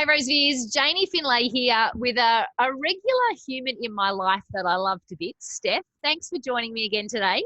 Hi, Roseviers. Janie Finlay here with a regular human in my life that I love to bits. Steph, thanks for joining me again today.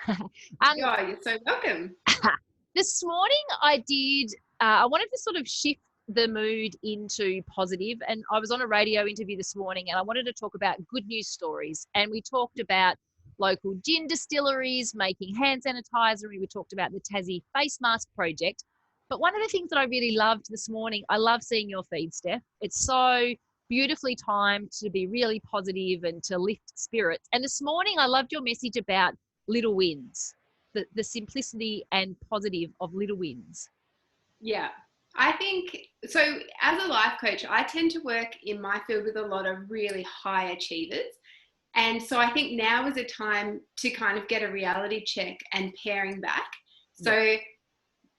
You're so welcome. This morning I wanted to sort of shift the mood into positive, and I was on a radio interview this morning and I wanted to talk about good news stories. And we talked about local gin distilleries making hand sanitizer, and we talked about the Tassie Face Mask Project. But one of the things that I really loved this morning, I love seeing your feed, Steph. It's so beautifully timed to be really positive and to lift spirits. And this morning I loved your message about little wins, the simplicity and positive of little wins. Yeah, I think so. As a life coach, I tend to work in my field with a lot of really high achievers. And so I think now is a time to kind of get a reality check and paring back. So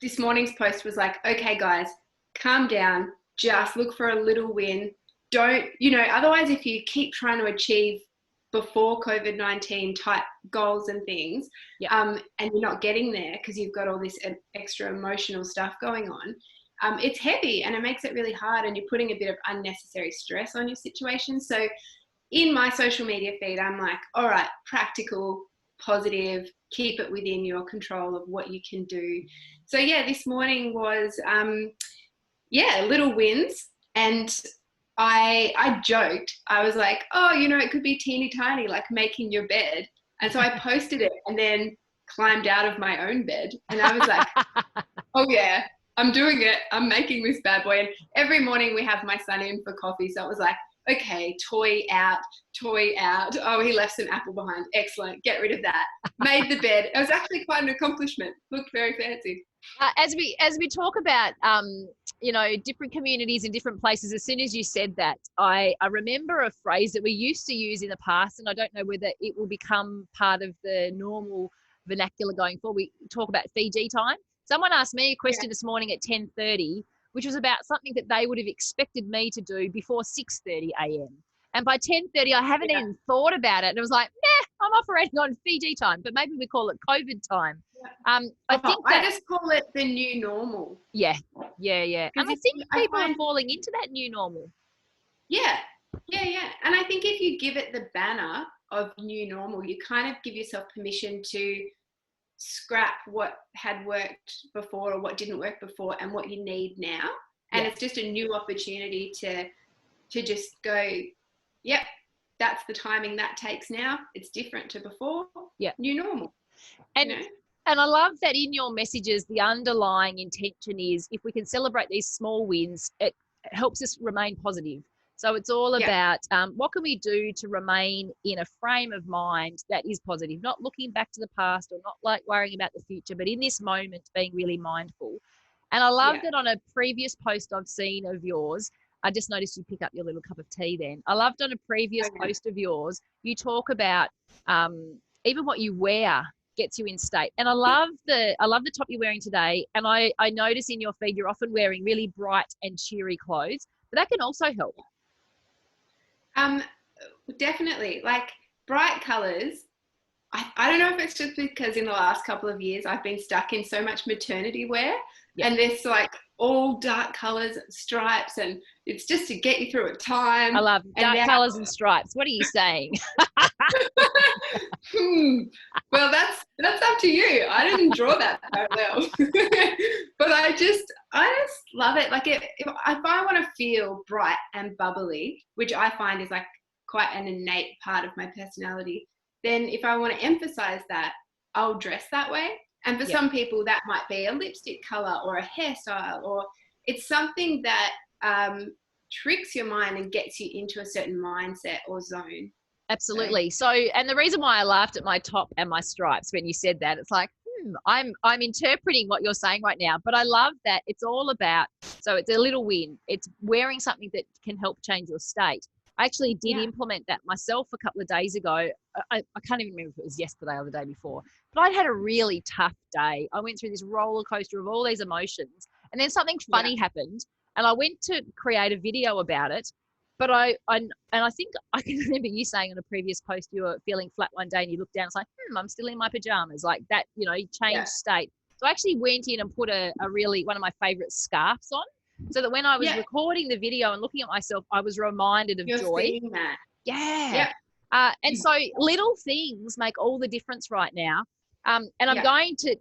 this morning's post was like, okay, guys, calm down, just look for a little win. Don't, otherwise if you keep trying to achieve before COVID-19 type goals and things, and you're not getting there because you've got all this extra emotional stuff going on, it's heavy and it makes it really hard, and you're putting a bit of unnecessary stress on your situation. So in my social media feed, I'm like, all right, practical, positive, keep it within your control of what you can do. So yeah, this morning was, little wins. And I joked, I was like, oh, it could be teeny tiny, like making your bed. And so I posted it and then climbed out of my own bed. And I was like, oh yeah, I'm doing it. I'm making this bad boy. And every morning we have my son in for coffee. So it was like, okay, toy out. Oh, he left some apple behind. Excellent. Get rid of that. Made the bed. It was actually quite an accomplishment. Looked very fancy. As we talk about, different communities in different places, as soon as you said that, I remember a phrase that we used to use in the past, and I don't know whether it will become part of the normal vernacular going forward. We talk about Fiji time. Someone asked me a question this morning at 10:30, which was about something that they would have expected me to do before 6:30 a.m. And by 10:30, I haven't even thought about it. And it was like, I'm operating on Fiji time, but maybe we call it COVID time. I just call it the new normal. Yeah. And I think people are falling into that new normal. Yeah. And I think if you give it the banner of new normal, you kind of give yourself permission to scrap what had worked before or what didn't work before and what you need now. And it's just a new opportunity to just go, yep, that's the timing that takes now. It's different to before. Yeah. New normal. And I love that in your messages, the underlying intention is if we can celebrate these small wins, it helps us remain positive. So it's all about what can we do to remain in a frame of mind that is positive, not looking back to the past or not like worrying about the future, but in this moment being really mindful. And I love that on a previous post I've seen of yours, I just noticed you pick up your little cup of tea then. I loved on a previous post of yours, you talk about even what you wear gets you in state. And I love the top you're wearing today. And I notice in your feed you're often wearing really bright and cheery clothes, but that can also help. Definitely. Like bright colors. I don't know if it's just because in the last couple of years I've been stuck in so much maternity wear, and there's like all dark colors, stripes, and it's just to get you through a time. I love dark colors and stripes. What are you saying? Well, that's up to you. I didn't draw that parallel, but I just love it. Like if I want to feel bright and bubbly, which I find is like quite an innate part of my personality, then if I want to emphasize that, I'll dress that way. And for some people, that might be a lipstick color or a hairstyle, or it's something that tricks your mind and gets you into a certain mindset or zone. Absolutely. So, and the reason why I laughed at my top and my stripes when you said that, it's like, I'm interpreting what you're saying right now, but I love that it's all about, so it's a little win. It's wearing something that can help change your state. I actually did implement that myself a couple of days ago. I can't even remember if it was yesterday or the day before, but I'd had a really tough day. I went through this roller coaster of all these emotions, and then something funny happened, and I went to create a video about it. But I think I can remember you saying on a previous post you were feeling flat one day and you looked down and it's like, I'm still in my pajamas, like that, changed state. So I actually went in and put a really, one of my favorite scarves on. so that when I was recording the video and looking at myself, I was reminded of You're joy. seeing that. Yeah. Yep. And so little things make all the difference right now. And I'm going to,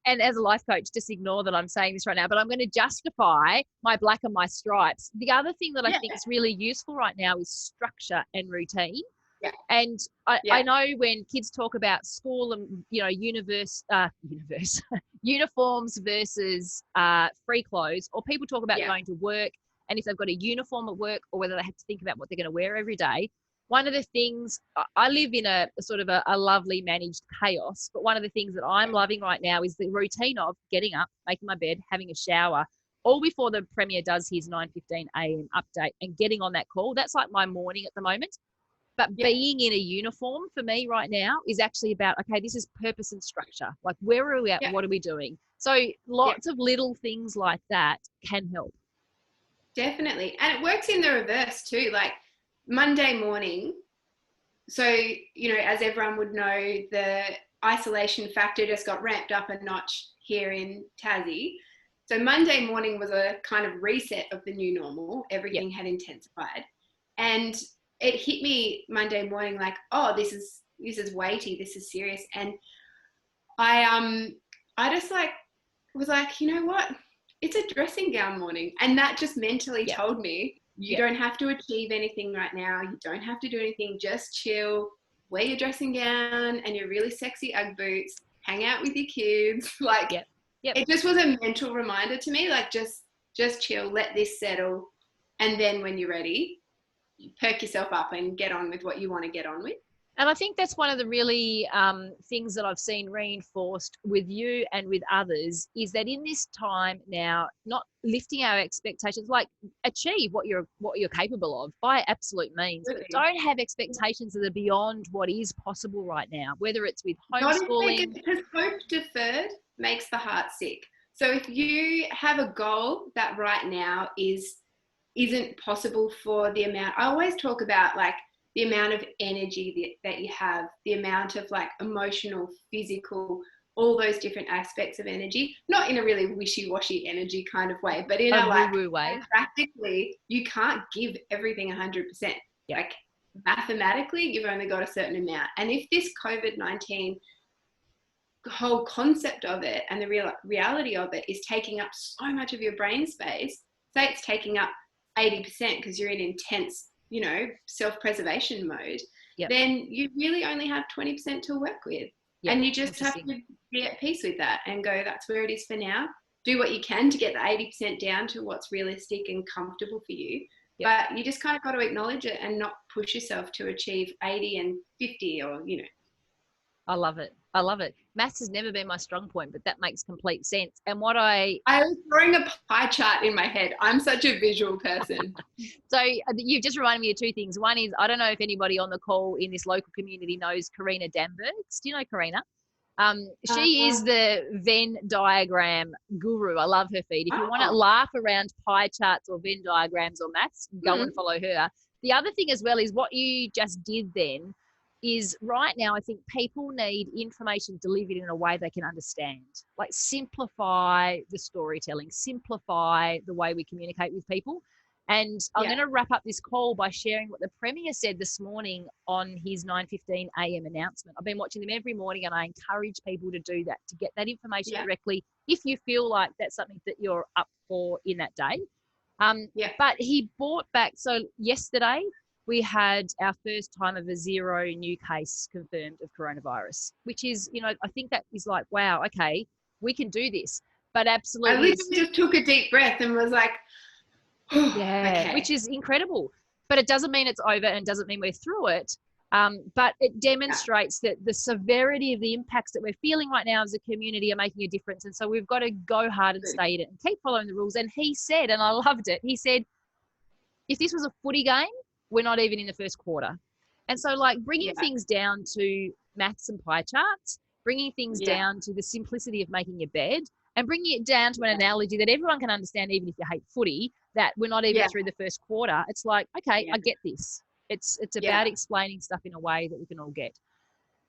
and as a life coach, just ignore that I'm saying this right now, but I'm going to justify my black and my stripes. The other thing that I think is really useful right now is structure and routine. Yeah. And I know when kids talk about school and, uniforms versus free clothes, or people talk about going to work and if they've got a uniform at work or whether they have to think about what they're going to wear every day. One of the things, I live in a sort of a lovely managed chaos, but one of the things that I'm loving right now is the routine of getting up, making my bed, having a shower, all before the Premier does his 9:15 a.m. update and getting on that call. That's like my morning at the moment. But being in a uniform for me right now is actually about, okay, this is purpose and structure. Like, where are we at? What are we doing? So lots of little things like that can help. Definitely. And it works in the reverse too. Like Monday morning, so, as everyone would know, the isolation factor just got ramped up a notch here in Tassie. So Monday morning was a kind of reset of the new normal. Everything had intensified. And it hit me Monday morning like, oh, this is weighty, this is serious. And I just was like, you know what? It's a dressing gown morning. And that just mentally told me, you don't have to achieve anything right now. You don't have to do anything. Just chill, wear your dressing gown and your really sexy Ugg boots, hang out with your kids. Like, it just was a mental reminder to me, like, just chill, let this settle. And then when you're ready, you perk yourself up and get on with what you want to get on with. And I think that's one of the really things that I've seen reinforced with you and with others is that in this time now, not lifting our expectations, like achieve what you're capable of by absolute means, but don't have expectations that are beyond what is possible right now, whether it's with homeschooling. Because hope deferred makes the heart sick. So if you have a goal that right now isn't possible for the amount, I always talk about like the amount of energy that you have, the amount of like emotional, physical, all those different aspects of energy, not in a really wishy-washy energy kind of way, but in a like way. Practically, you can't give everything 100%. Like mathematically, you've only got a certain amount. And if this COVID-19 whole concept of it and the reality of it is taking up so much of your brain space, say it's taking up 80% because you're in intense, self-preservation mode, then you really only have 20% to work with. And you just have to be at peace with that and go, that's where it is for now. Do what you can to get the 80% down to what's realistic and comfortable for you. But you just kind of got to acknowledge it and not push yourself to achieve 80 and 50 or, I love it. Maths has never been my strong point, but that makes complete sense. And what I was throwing a pie chart in my head. I'm such a visual person. So you've just reminded me of two things. One is, I don't know if anybody on the call in this local community knows Karina Danbergs. Do you know Karina? She is the Venn diagram guru. I love her feed. If you want to laugh around pie charts or Venn diagrams or maths, go and follow her. The other thing as well is what you just did then is right now, I think people need information delivered in a way they can understand. Like simplify the storytelling, simplify the way we communicate with people. And I'm going to wrap up this call by sharing what the Premier said this morning on his 9:15 a.m. announcement. I've been watching them every morning and I encourage people to do that, to get that information directly if you feel like that's something that you're up for in that day. But he brought back, so yesterday we had our first time of a 0 new case confirmed of coronavirus, which is, I think that is like, wow, okay, we can do this. But absolutely. I literally just took a deep breath and was like, okay. Which is incredible. But it doesn't mean it's over and doesn't mean we're through it. But it demonstrates that the severity of the impacts that we're feeling right now as a community are making a difference. And so we've got to go hard and stay in it and keep following the rules. And he said, and I loved it, he said, if this was a footy game, we're not even in the first quarter. And so like bringing things down to maths and pie charts, bringing things down to the simplicity of making your bed and bringing it down to an analogy that everyone can understand, even if you hate footy, that we're not even through the first quarter. It's like, okay, I get this. It's about explaining stuff in a way that we can all get.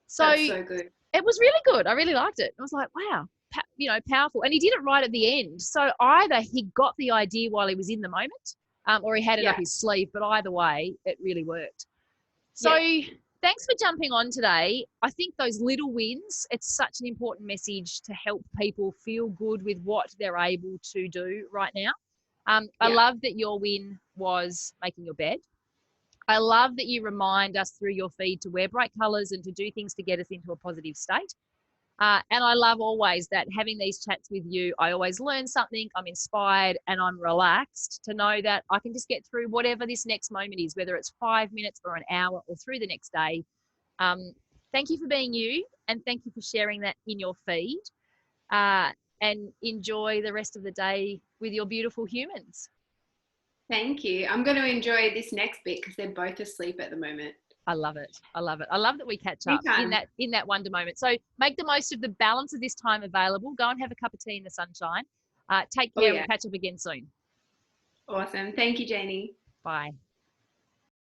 So, that's so good. It was really good. I really liked it. I was like, wow, powerful. And he did it right at the end. So either he got the idea while he was in the moment, or he had it up his sleeve. But either way, it really worked. So thanks for jumping on today. I think those little wins, it's such an important message to help people feel good with what they're able to do right now. I love that your win was making your bed. I love that you remind us through your feed to wear bright colours and to do things to get us into a positive state. And I love always that having these chats with you, I always learn something, I'm inspired, and I'm relaxed to know that I can just get through whatever this next moment is, whether it's 5 minutes or an hour or through the next day. Thank you for being you, and thank you for sharing that in your feed. And enjoy the rest of the day with your beautiful humans. Thank you. I'm going to enjoy this next bit because they're both asleep at the moment. I love it. I love it. I love that we catch up in that wonder moment. So make the most of the balance of this time available. Go and have a cup of tea in the sunshine. Take care. We'll catch up again soon. Awesome. Thank you, Janie. Bye.